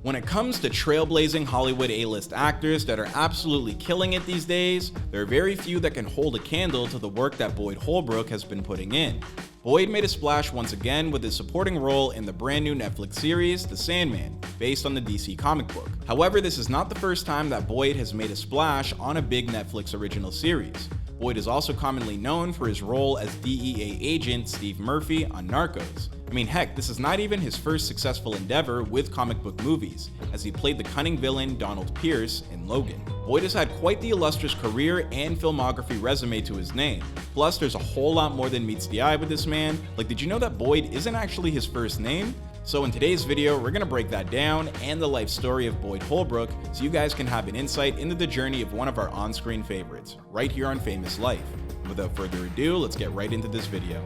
When it comes to trailblazing Hollywood A-list actors that are absolutely killing it these days, there are very few that can hold a candle to the work that Boyd Holbrook has been putting in. Boyd made a splash once again with his supporting role in the brand new Netflix series, The Sandman, based on the DC comic book. However, this is not the first time that Boyd has made a splash on a big Netflix original series. Boyd is also commonly known for his role as DEA agent Steve Murphy on Narcos. I mean, heck, this is not even his first successful endeavor with comic book movies, as he played the cunning villain Donald Pierce in Logan. Boyd has had quite the illustrious career and filmography resume to his name. Plus, there's a whole lot more than meets the eye with this man. Like, did you know that Boyd isn't actually his first name? So in today's video, we're gonna break that down and the life story of Boyd Holbrook so you guys can have an insight into the journey of one of our on-screen favorites, right here on Famous Life. And without further ado, let's get right into this video.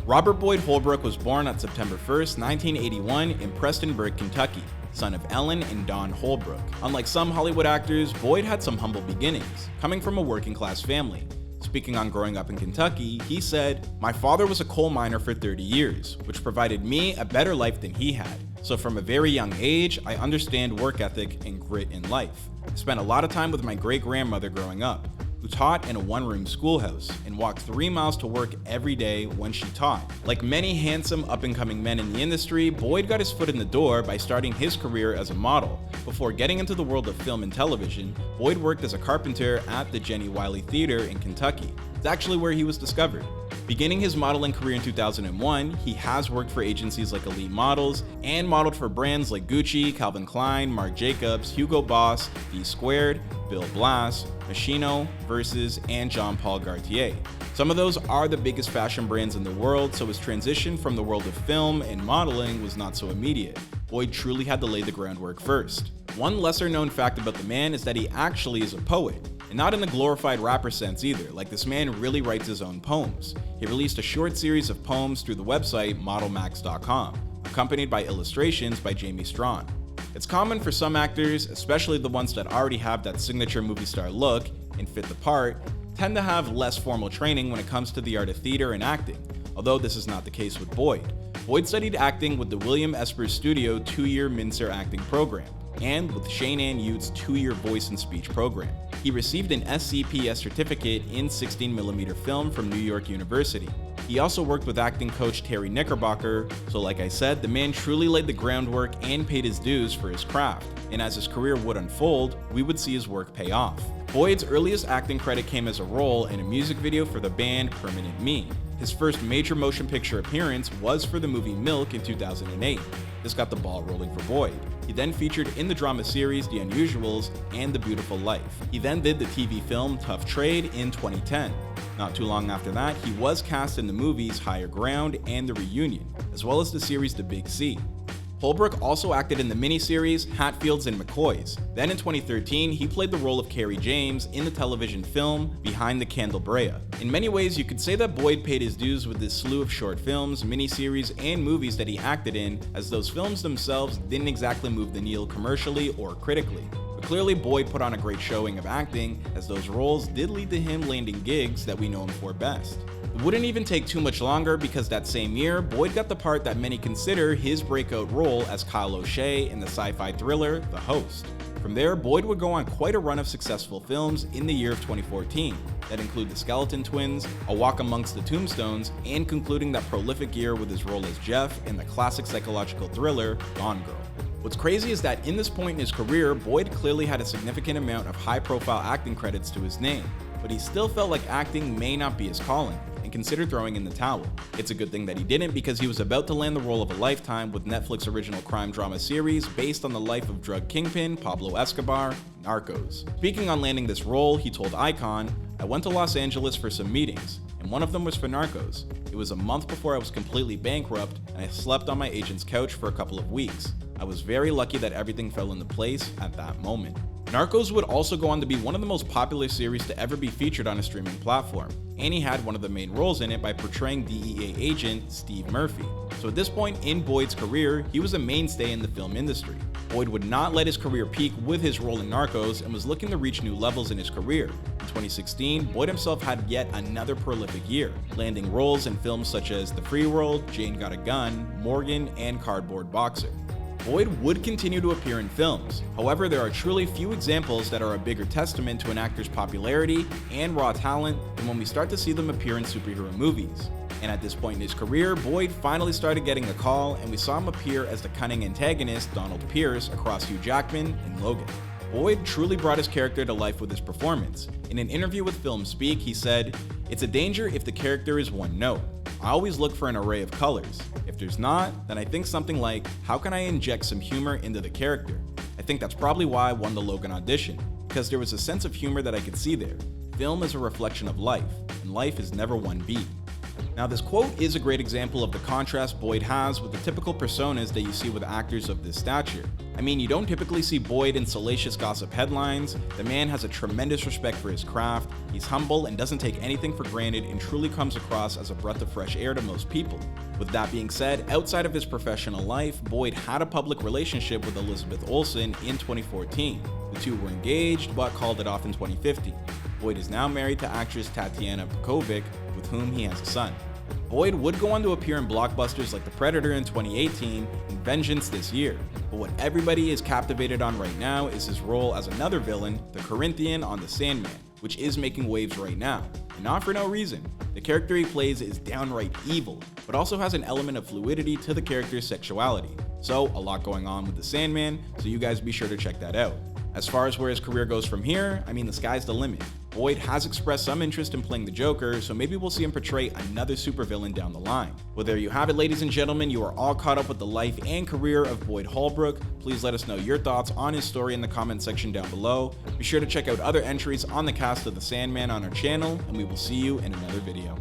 Robert Boyd Holbrook was born on September 1st, 1981 in Prestonburg, Kentucky, son of Ellen and Don Holbrook. Unlike some Hollywood actors, Boyd had some humble beginnings, coming from a working-class family. Speaking on growing up in Kentucky, he said, "My father was a coal miner for 30 years, which provided me a better life than he had. So from a very young age, I understand work ethic and grit in life. I spent a lot of time with my great-grandmother growing up, who taught in a one-room schoolhouse and walked 3 miles to work every day when she taught." Like many handsome up-and-coming men in the industry, Boyd got his foot in the door by starting his career as a model. Before getting into the world of film and television, Boyd worked as a carpenter at the Jenny Wiley Theater in Kentucky. It's actually where he was discovered. Beginning his modeling career in 2001, he has worked for agencies like Elite Models and modeled for brands like Gucci, Calvin Klein, Marc Jacobs, Hugo Boss, D Squared, Bill Blass, Moschino, Versus, and Jean Paul Gaultier. Some of those are the biggest fashion brands in the world, so his transition from the world of film and modeling was not so immediate. Boyd truly had to lay the groundwork first. One lesser known fact about the man is that he actually is a poet. And not in the glorified rapper sense either, like this man really writes his own poems. He released a short series of poems through the website modelmax.com, accompanied by illustrations by Jamie Strawn. It's common for some actors, especially the ones that already have that signature movie star look and fit the part, tend to have less formal training when it comes to the art of theater and acting, although this is not the case with Boyd. Boyd studied acting with the William Esper Studio 2-year Mincer acting program, and with Shane Ann Yute's 2-year voice and speech program. He received an SCPS certificate in 16mm film from New York University. He also worked with acting coach Terry Knickerbocker, so like I said, the man truly laid the groundwork and paid his dues for his craft, and as his career would unfold, we would see his work pay off. Boyd's earliest acting credit came as a role in a music video for the band Permanent Me. His first major motion picture appearance was for the movie Milk in 2008. This got the ball rolling for Boyd. He then featured in the drama series The Unusuals and The Beautiful Life. He then did the TV film Tough Trade in 2010. Not too long after that, he was cast in the movies Higher Ground and The Reunion, as well as the series The Big C. Holbrook also acted in the miniseries Hatfields and McCoys. Then in 2013, he played the role of Carrie James in the television film Behind the Candelabra. In many ways, you could say that Boyd paid his dues with this slew of short films, miniseries, and movies that he acted in, as those films themselves didn't exactly move the needle commercially or critically. But clearly, Boyd put on a great showing of acting, as those roles did lead to him landing gigs that we know him for best. It wouldn't even take too much longer because that same year, Boyd got the part that many consider his breakout role as Kyle O'Shea in the sci-fi thriller The Host. From there, Boyd would go on quite a run of successful films in the year of 2014 that include The Skeleton Twins, A Walk Amongst the Tombstones, and concluding that prolific year with his role as Jeff in the classic psychological thriller Gone Girl. What's crazy is that in this point in his career, Boyd clearly had a significant amount of high-profile acting credits to his name, but he still felt like acting may not be his calling, and considered throwing in the towel. It's a good thing that he didn't, because he was about to land the role of a lifetime with Netflix original crime drama series based on the life of drug kingpin Pablo Escobar, Narcos. Speaking on landing this role, he told Icon, "I went to Los Angeles for some meetings, and one of them was for Narcos. It was a month before I was completely bankrupt, and I slept on my agent's couch for a couple of weeks. I was very lucky that everything fell into place at that moment." Narcos would also go on to be one of the most popular series to ever be featured on a streaming platform, and he had one of the main roles in it by portraying DEA agent Steve Murphy. So at this point in Boyd's career, he was a mainstay in the film industry. Boyd would not let his career peak with his role in Narcos and was looking to reach new levels in his career. In 2016, Boyd himself had yet another prolific year, landing roles in films such as The Free World, Jane Got a Gun, Morgan, and Cardboard Boxer. Boyd would continue to appear in films. However, there are truly few examples that are a bigger testament to an actor's popularity and raw talent than when we start to see them appear in superhero movies. And at this point in his career, Boyd finally started getting a call, and we saw him appear as the cunning antagonist Donald Pierce across Hugh Jackman in Logan. Boyd truly brought his character to life with his performance. In an interview with Film Speak, he said, "It's a danger if the character is one note. I always look for an array of colors. If there's not, then I think something like, how can I inject some humor into the character? I think that's probably why I won the Logan audition, because there was a sense of humor that I could see there. Film is a reflection of life, and life is never one beat." Now, this quote is a great example of the contrast Boyd has with the typical personas that you see with actors of this stature. I mean, you don't typically see Boyd in salacious gossip headlines. The man has a tremendous respect for his craft, he's humble and doesn't take anything for granted, and truly comes across as a breath of fresh air to most people. With that being said, outside of his professional life, Boyd had a public relationship with Elizabeth Olsen in 2014. The two were engaged, but called it off in 2015. Boyd is now married to actress Tatiana Bukovic, with whom he has a son. Boyd would go on to appear in blockbusters like The Predator in 2018 and Vengeance this year, but what everybody is captivated on right now is his role as another villain, the Corinthian on the Sandman, which is making waves right now, and not for no reason. The character he plays is downright evil, but also has an element of fluidity to the character's sexuality. So, a lot going on with the Sandman, so you guys be sure to check that out. As far as where his career goes from here, I mean, the sky's the limit. Boyd has expressed some interest in playing the Joker, so maybe we'll see him portray another supervillain down the line. Well, there you have it, ladies and gentlemen. You are all caught up with the life and career of Boyd Holbrook. Please let us know your thoughts on his story in the comment section down below. Be sure to check out other entries on the cast of the Sandman on our channel, and we will see you in another video.